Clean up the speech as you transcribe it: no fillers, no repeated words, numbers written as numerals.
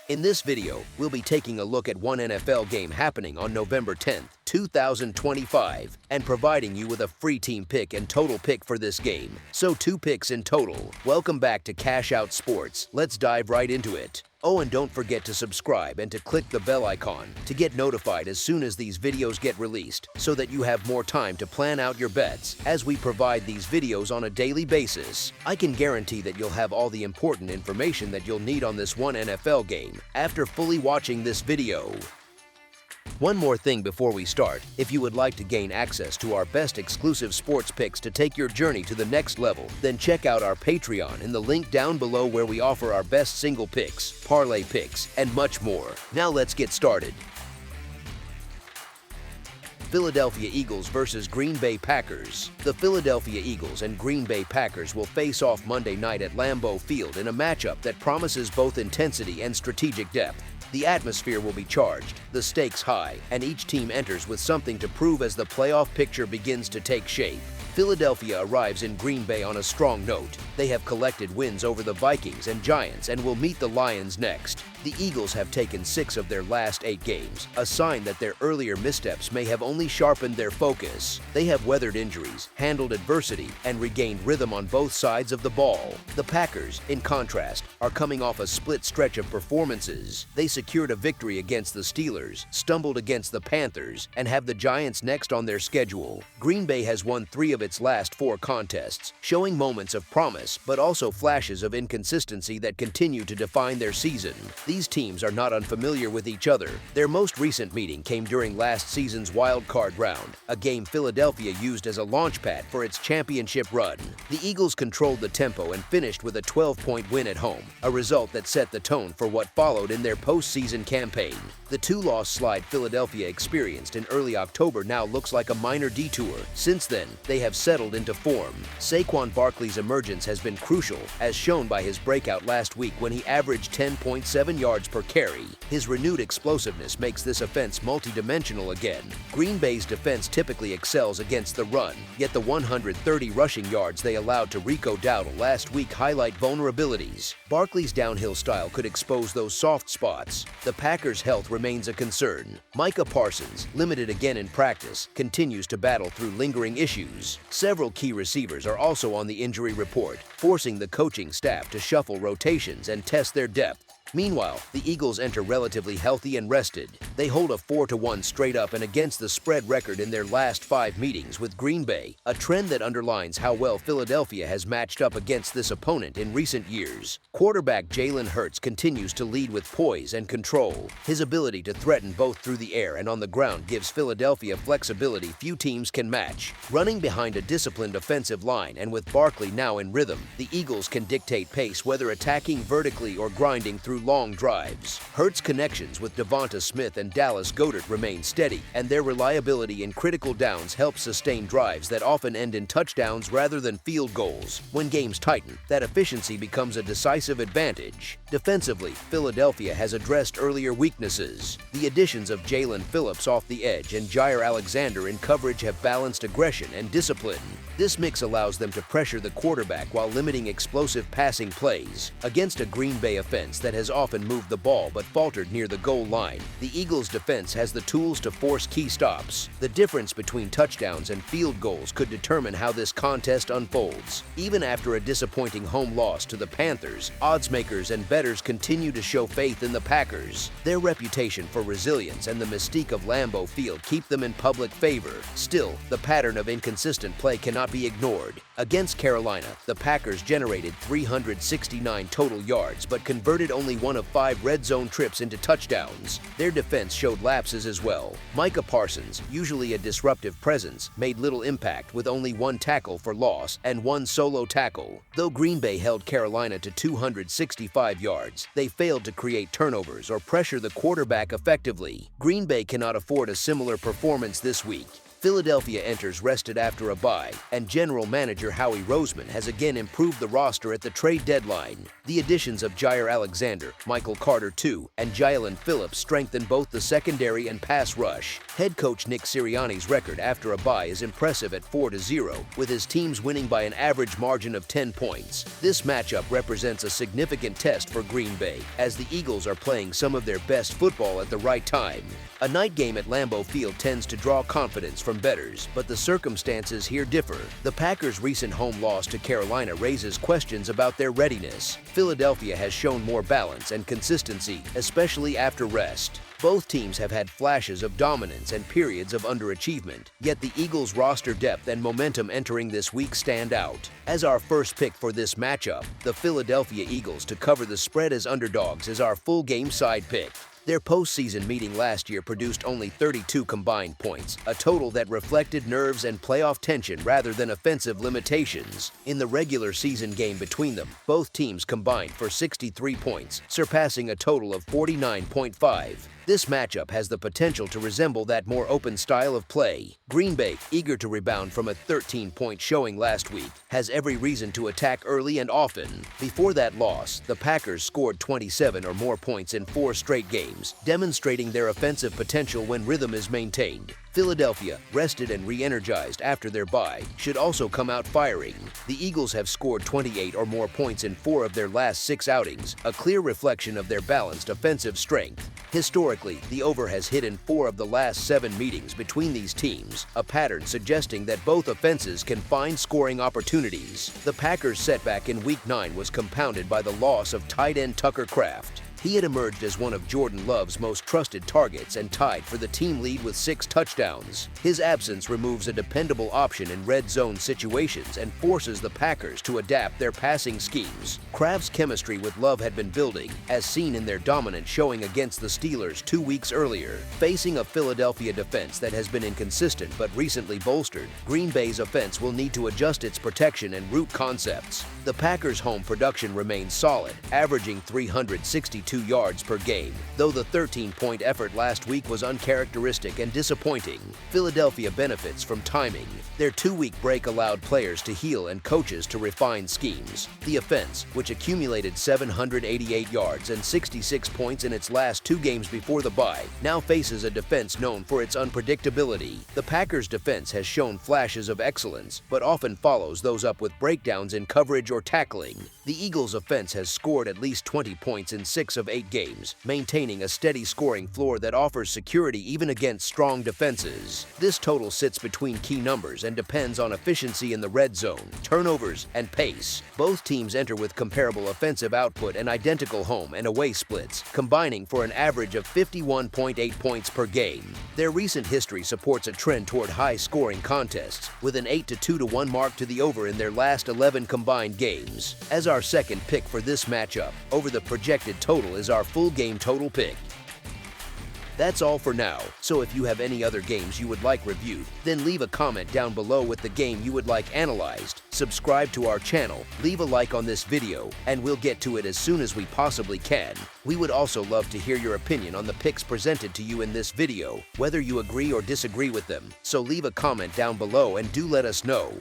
In this video, we'll be taking a look at one NFL game happening on November 10th, 2025, and providing you with a free team pick and total pick for this game. So 2 picks in total. Welcome back to Cash Out Sports. Let's dive right into it. Oh, and don't forget to subscribe and to click the bell icon to get notified as soon as these videos get released so that you have more time to plan out your bets as we provide these videos on a daily basis. I can guarantee that you'll have all the important information that you'll need on this one NFL game after fully watching this video. One more thing before we start, if you would like to gain access to our best exclusive sports picks to take your journey to the next level, then check out our Patreon in the link down below where we offer our best single picks, parlay picks, and much more. Now let's get started. Philadelphia Eagles versus Green Bay Packers. The Philadelphia Eagles and Green Bay Packers will face off Monday night at Lambeau Field in a matchup that promises both intensity and strategic depth. The atmosphere will be charged, the stakes high, and each team enters with something to prove as the playoff picture begins to take shape. Philadelphia arrives in Green Bay on a strong note. They have collected wins over the Vikings and Giants and will meet the Lions next. The Eagles have taken 6 of their last 8 games, a sign that their earlier missteps may have only sharpened their focus. They have weathered injuries, handled adversity, and regained rhythm on both sides of the ball. The Packers, in contrast, are coming off a split stretch of performances. They secured a victory against the Steelers, stumbled against the Panthers, and have the Giants next on their schedule. Green Bay has won 3 of its last 4 contests, showing moments of promise but also flashes of inconsistency that continue to define their season. These teams are not unfamiliar with each other. Their most recent meeting came during last season's wild card round, a game Philadelphia used as a launchpad for its championship run. The Eagles controlled the tempo and finished with a 12-point win at home, a result that set the tone for what followed in their postseason campaign. The 2-loss slide Philadelphia experienced in early October now looks like a minor detour. Since then, they have settled into form. Saquon Barkley's emergence has been crucial, as shown by his breakout last week when he averaged 10.7 yards per carry. His renewed explosiveness makes this offense multidimensional again. Green Bay's defense typically excels against the run, yet the 130 rushing yards they allowed to Rico Dowdle last week highlight vulnerabilities. Barkley's downhill style could expose those soft spots. The Packers' health remains a concern. Micah Parsons, limited again in practice, continues to battle through lingering issues. Several key receivers are also on the injury report, forcing the coaching staff to shuffle rotations and test their depth. Meanwhile, the Eagles enter relatively healthy and rested. They hold a 4-1 straight up and against the spread record in their last 5 meetings with Green Bay, a trend that underlines how well Philadelphia has matched up against this opponent in recent years. Quarterback Jalen Hurts continues to lead with poise and control. His ability to threaten both through the air and on the ground gives Philadelphia flexibility few teams can match. Running behind a disciplined offensive line and with Barkley now in rhythm, the Eagles can dictate pace whether attacking vertically or grinding through long drives. Hurts' connections with Devonta Smith and Dallas Goedert remain steady, and their reliability in critical downs helps sustain drives that often end in touchdowns rather than field goals. When games tighten, that efficiency becomes a decisive advantage. Defensively, Philadelphia has addressed earlier weaknesses. The additions of Jalen Phillips off the edge and Jair Alexander in coverage have balanced aggression and discipline. This mix allows them to pressure the quarterback while limiting explosive passing plays. Against a Green Bay offense that has often moved the ball but faltered near the goal line, the Eagles' defense has the tools to force key stops. The difference between touchdowns and field goals could determine how this contest unfolds. Even after a disappointing home loss to the Panthers, oddsmakers and bettors continue to show faith in the Packers. Their reputation for resilience and the mystique of Lambeau Field keep them in public favor. Still, the pattern of inconsistent play cannot be ignored. Against Carolina, the Packers generated 369 total yards but converted only 1 of 5 red zone trips into touchdowns. Their defense showed lapses as well. Micah Parsons, usually a disruptive presence, made little impact with only 1 tackle for loss and 1 solo tackle. Though Green Bay held Carolina to 265 yards, they failed to create turnovers or pressure the quarterback effectively. Green Bay cannot afford a similar performance this week. Philadelphia enters rested after a bye, and general manager Howie Roseman has again improved the roster at the trade deadline. The additions of Jair Alexander, Michael Carter II, and Jalen Phillips strengthen both the secondary and pass rush. Head coach Nick Sirianni's record after a bye is impressive at 4-0, with his teams winning by an average margin of 10 points. This matchup represents a significant test for Green Bay, as the Eagles are playing some of their best football at the right time. A night game at Lambeau Field tends to draw confidence from bettors, but the circumstances here differ. The Packers' recent home loss to Carolina raises questions about their readiness. Philadelphia has shown more balance and consistency, especially after rest. Both teams have had flashes of dominance and periods of underachievement, yet the Eagles' roster depth and momentum entering this week stand out. As our first pick for this matchup, the Philadelphia Eagles to cover the spread as underdogs is our full game side pick. Their postseason meeting last year produced only 32 combined points, a total that reflected nerves and playoff tension rather than offensive limitations. In the regular season game between them, both teams combined for 63 points, surpassing a total of 49.5. This matchup has the potential to resemble that more open style of play. Green Bay, eager to rebound from a 13-point showing last week, has every reason to attack early and often. Before that loss, the Packers scored 27 or more points in 4 straight games, demonstrating their offensive potential when rhythm is maintained. Philadelphia, rested and re-energized after their bye, should also come out firing. The Eagles have scored 28 or more points in 4 of their last 6 outings, a clear reflection of their balanced offensive strength. Historically, the over has hit in 4 of the last 7 meetings between these teams, a pattern suggesting that both offenses can find scoring opportunities. The Packers' setback in Week 9 was compounded by the loss of tight end Tucker Kraft. He had emerged as one of Jordan Love's most trusted targets and tied for the team lead with 6 touchdowns. His absence removes a dependable option in red zone situations and forces the Packers to adapt their passing schemes. Kraft's chemistry with Love had been building, as seen in their dominant showing against the Steelers 2 weeks earlier. Facing a Philadelphia defense that has been inconsistent but recently bolstered, Green Bay's offense will need to adjust its protection and route concepts. The Packers' home production remains solid, averaging 362 yards per game, though the 13-point effort last week was uncharacteristic and disappointing. Philadelphia benefits from timing. Their 2-week break allowed players to heal and coaches to refine schemes. The offense, which accumulated 788 yards and 66 points in its last 2 games before the bye, now faces a defense known for its unpredictability. The Packers' defense has shown flashes of excellence, but often follows those up with breakdowns in coverage or tackling. The Eagles' offense has scored at least 20 points in 6 of 8 games, maintaining a steady scoring floor that offers security even against strong defenses. This total sits between key numbers and depends on efficiency in the red zone, turnovers, and pace. Both teams enter with comparable offensive output and identical home and away splits, combining for an average of 51.8 points per game. Their recent history supports a trend toward high-scoring contests, with an 8-2-1 mark to the over in their last 11 combined games. As our second pick for this matchup, over the projected total is our full game total pick. That's all for now, so if you have any other games you would like reviewed, then leave a comment down below with the game you would like analyzed. Subscribe to our channel, leave a like on this video, and we'll get to it as soon as we possibly can. We would also love to hear your opinion on the picks presented to you in this video, whether you agree or disagree with them, so leave a comment down below and do let us know.